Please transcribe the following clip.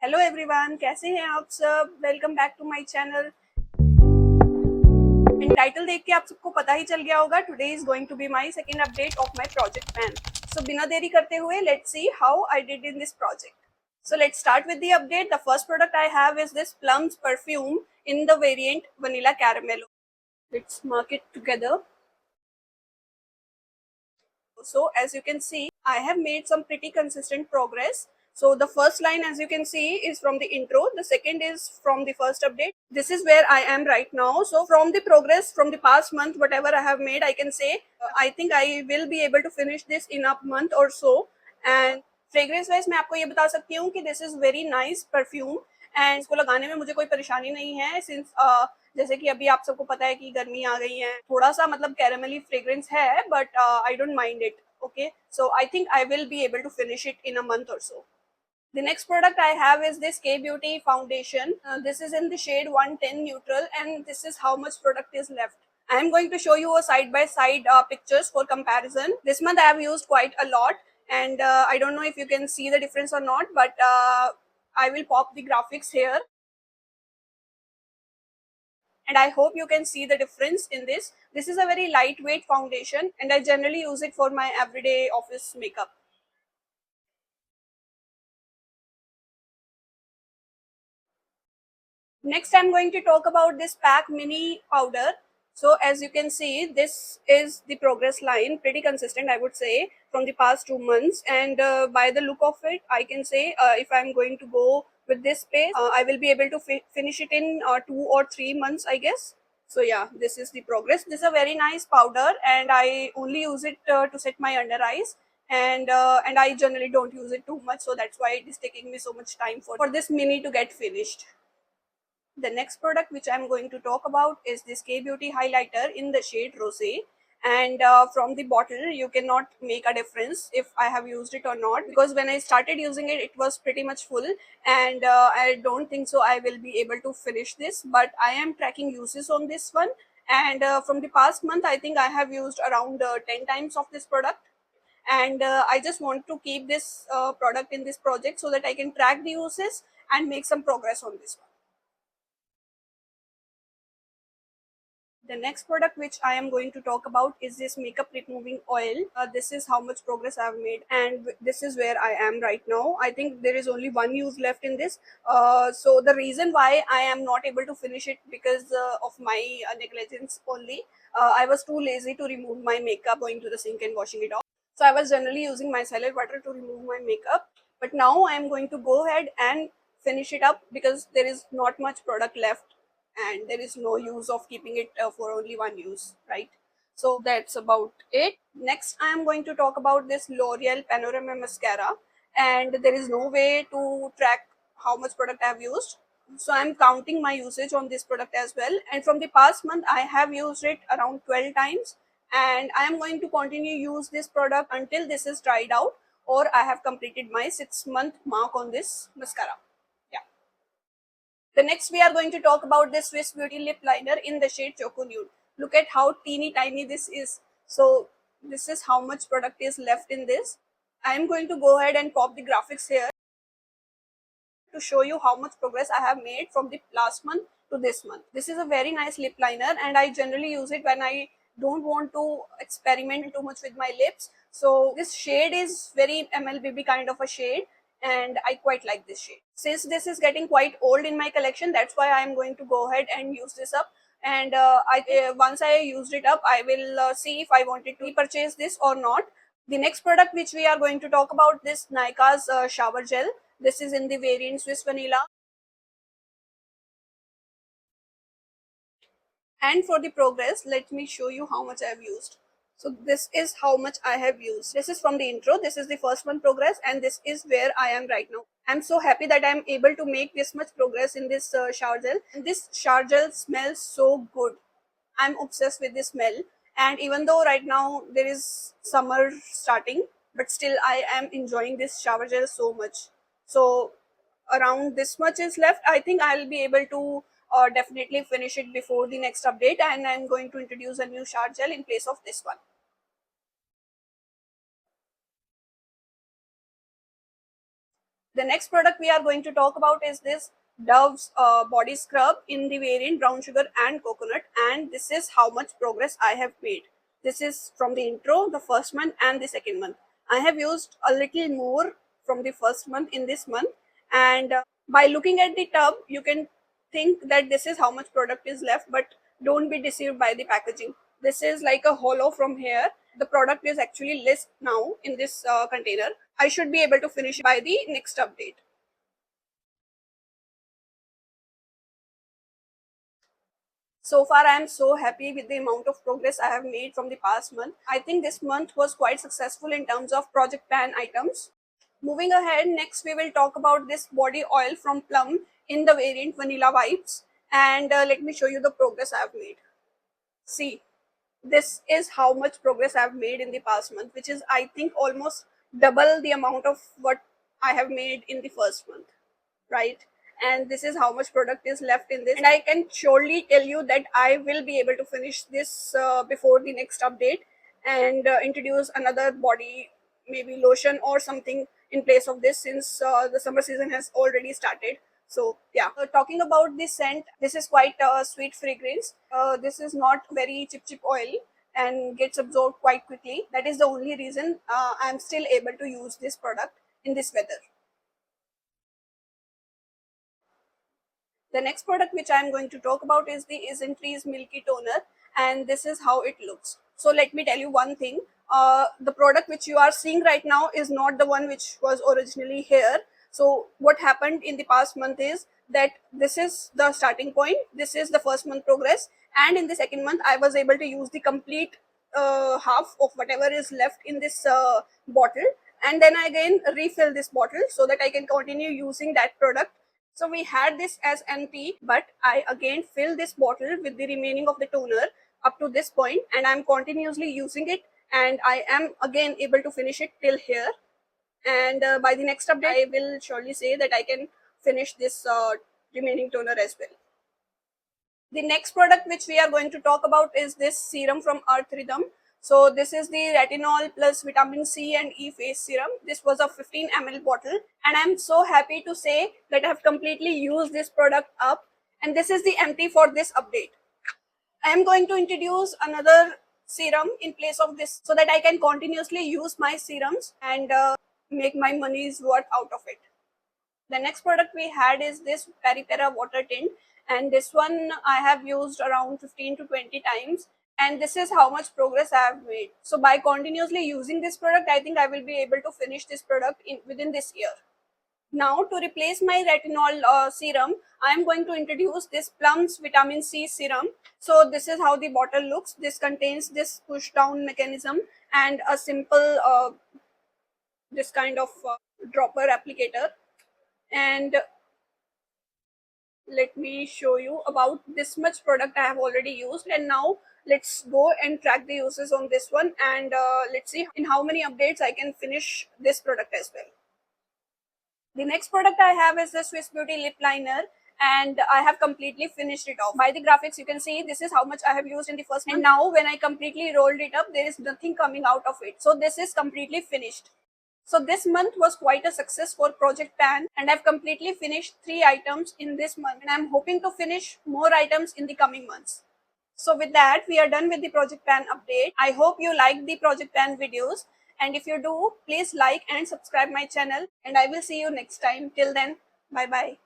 Hello everyone, कैसे हैं आप सब। Welcome back to my channel. इन टाइटल देख के आप सबको पता ही चल गया होगा, today is going to be my second update of my project pan. So बिना देरी करते हुए let's see how I did in this project. So let's start with the update. The first product I have is this Plum's perfume in the variant Vanilla Caramel. Let's mark it together. So as you can see, I have made some pretty consistent progress. So the first line, as you can see, is from the intro. The second is from the first update. This is where I am right now. So from the progress from the past month, whatever I have made, I can say I think I will be able to finish this in a month or so. And fragrance wise मैं आपको ये बता सकती हूँ कि this is very nice perfume and इसको लगाने में मुझे कोई परेशानी नहीं है सिंस जैसे कि अभी आप सबको पता है कि गर्मी आ गई है, थोड़ा सा मतलब कैरेमली फ्रेग्रेंस है but I don't mind it. Okay, so I think I will be able to finish it in a month or so. The next product I have is this K Beauty foundation. This is in the shade 110 neutral and this is how much product is left. I am going to show you a side by side pictures for comparison. This month I have used quite a lot and I don't know if you can see the difference or not, but I will pop the graphics here and I hope you can see the difference in this. This is a very lightweight foundation and I generally use it for my everyday office makeup. Next, I'm going to talk about this pack mini powder. So as you can see, this is the progress line, pretty consistent, I would say, from the past 2 months. And by the look of it, I can say if I'm going to go with this pace, I will be able to finish it in 2 or 3 months, I guess. So yeah, this is the progress. This is a very nice powder, and I only use it to set my under eyes. And I generally don't use it too much, so that's why it is taking me so much time for this mini to get finished. The next product which I'm going to talk about is this K Beauty highlighter in the shade Rosé. And from the bottle, you cannot make a difference if I have used it or not, because when I started using it, it was pretty much full, and I don't think so I will be able to finish this. But I am tracking uses on this one, and from the past month, I think I have used around 10 times of this product. And I just want to keep this product in this project so that I can track the uses and make some progress on this one. The next product which I am going to talk about is this makeup removing oil. This is how much progress I have made, and this is where I am right now. I think there is only one use left in this. So the reason why I am not able to finish it because of my negligence only. I was too lazy to remove my makeup, going to the sink and washing it off. So I was generally using micellar water to remove my makeup. But now I am going to go ahead and finish it up because there is not much product left and there is no use of keeping it for only one use, right? So that's about it. Next, I am going to talk about this L'Oreal Panorama Mascara, and there is no way to track how much product I have used. So I'm counting my usage on this product as well. And from the past month, I have used it around 12 times, and I am going to continue use this product until this is dried out or I have completed my 6-month mark on this mascara. Yeah. The next we are going to talk about this Swiss Beauty lip liner in the shade Choco Nude. Look at how teeny tiny this is. So this is how much product is left in this. I am going to go ahead and pop the graphics here to show you how much progress I have made from the last month to this month. This is a very nice lip liner and I generally use it when I don't want to experiment too much with my lips. So this shade is very MLBB kind of a shade and I quite like this shade. Since this is getting quite old in my collection, that's why I am going to go ahead and use this up. And once I used it up, I will see if I wanted to purchase this or not. The next product which we are going to talk about, this Nykaa's shower gel. This is in the variant Swiss Vanilla. And for the progress, let me show you how much I have used. So this is how much I have used. This is from the intro. This is the first one progress and this is where I am right now. I'm so happy that I'm able to make this much progress in this shower gel. And this shower gel smells so good. I'm obsessed with the smell. And even though right now there is summer starting, but still I am enjoying this shower gel so much. So around this much is left. I think I'll be able to definitely finish it before the next update, and I'm going to introduce a new shower gel in place of this one. The next product we are going to talk about is this Dove's body scrub in the variant brown sugar and coconut, and this is how much progress I have made. This is from the intro, the first month and the second month. I have used a little more from the first month in this month, and by looking at the tub you can think that this is how much product is left, but don't be deceived by the packaging. This is like a hollow from here. The product is actually less now in this container. I should be able to finish by the next update. So far, I am so happy with the amount of progress I have made from the past month. I think this month was quite successful in terms of Project Pan items. Moving ahead, next we will talk about this body oil from Plum in the variant Vanilla Vibes. And let me show you the progress I have made. See, this is how much progress I've made in the past month, which is, I think, almost double the amount of what I have made in the first month, right? And this is how much product is left in this, and I can surely tell you that I will be able to finish this before the next update, and introduce another body, maybe lotion or something in place of this, since the summer season has already started. So yeah, talking about this scent, this is quite a sweet fragrance. This is not very chip oil and gets absorbed quite quickly. That is the only reason I'm still able to use this product in this weather. The next product which I am going to talk about is the Isentree's Milky Toner, and this is how it looks. So let me tell you one thing. The product which you are seeing right now is not the one which was originally here. So what happened in the past month is that this is the starting point. This is the first month progress, and in the second month I was able to use the complete half of whatever is left in this bottle, and then I again refill this bottle so that I can continue using that product. So we had this as empty, but I again fill this bottle with the remaining of the toner up to this point, and I'm continuously using it, and I am again able to finish it till here. And by the next update, I will surely say that I can finish this remaining toner as well. The next product which we are going to talk about is this serum from Earth Rhythm. So this is the retinol plus vitamin C and E face serum. This was a 15 ml bottle, and I'm so happy to say that I have completely used this product up, and this is the empty for this update. I am going to introduce another serum in place of this so that I can continuously use my serums and make my money's worth out of it. The next product we had is this Peripera water tint, and this one I have used around 15 to 20 times, and this is how much progress I have made. So by continuously using this product, I think I will be able to finish this product within this year. Now to replace my retinol serum, I am going to introduce this Plum's vitamin C serum. So this is how the bottle looks. This contains this push down mechanism and a simple this kind of dropper applicator. And let me show you about this much product I have already used, and now let's go and track the uses on this one, and let's see in how many updates I can finish this product as well. The next product I have is the Swiss Beauty lip liner, and I have completely finished it off. By the graphics you can see this is how much I have used in the first month, and now when I completely rolled it up there is nothing coming out of it, so this is completely finished. So this month was quite a success for Project Pan, and I've completely finished 3 items in this month, and I'm hoping to finish more items in the coming months. So with that, we are done with the Project Pan update. I hope you liked the Project Pan videos, and if you do, please like and subscribe my channel, and I will see you next time. Till then, bye bye.